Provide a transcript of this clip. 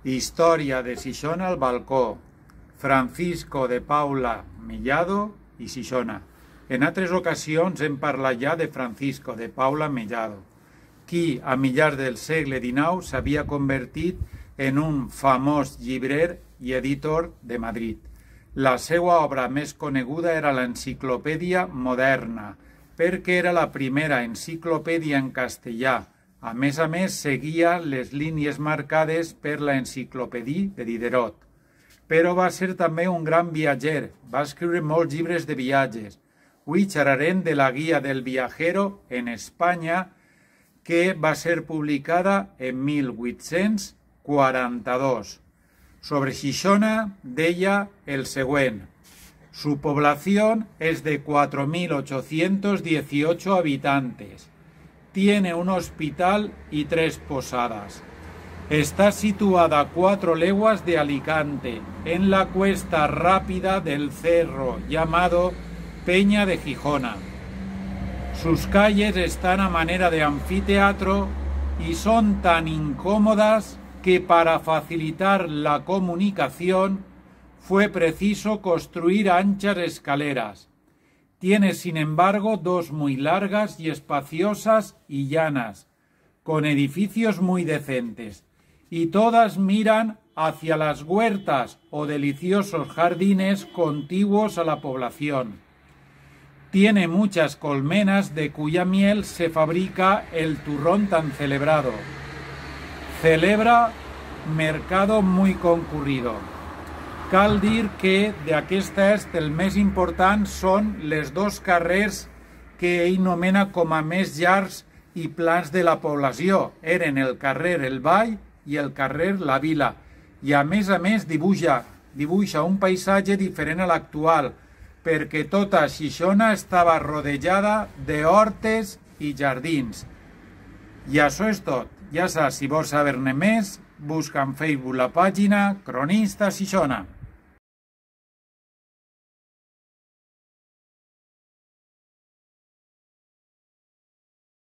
Història de Xixona al balcó, Francisco de Paula Mellado i Xixona. En altres ocasions hem parlat ja de Francisco de Paula Mellado, qui a mitjans del segle XIX s'havia convertit en un famós llibrer i editor de Madrid. La seva obra més coneguda era l'Enciclopèdia Moderna, perquè era la primera enciclopèdia en castellà. A més, seguia les línies marcades per l'Enciclopèdia de Diderot. Però va ser també un gran viatger, va escriure molts llibres de viatges. Avui xerrarem de la Guia del Viajero en Espanya, que va ser publicada en 1842. Sobre Xixona deia el següent: su población es de 4.818 habitantes. Tiene un hospital y 3 posadas. Está situada a 4 leguas de Alicante, en la cuesta rápida del cerro llamado Peña de Gijona. Sus calles están a manera de anfiteatro y son tan incómodas que para facilitar la comunicación fue preciso construir anchas escaleras. Tiene, sin embargo, 2 muy largas y espaciosas y llanas, con edificios muy decentes, y todas miran hacia las huertas o deliciosos jardines contiguos a la población. Tiene muchas colmenas de cuya miel se fabrica el turrón tan celebrado. Celebra mercado muy concurrido. Cal dir que d'aquest est el més important són les 2 carrers que ell nomena com a més llargs i plans de la població. Eren el carrer El Vall i el carrer La Vila. I a més dibuixa un paisatge diferent a l'actual, perquè tota Xixona estava rodejada d'hortes i jardins. I això és tot. Ja saps, si vols saber-ne més, busca en Facebook la pàgina Cronista Xixona.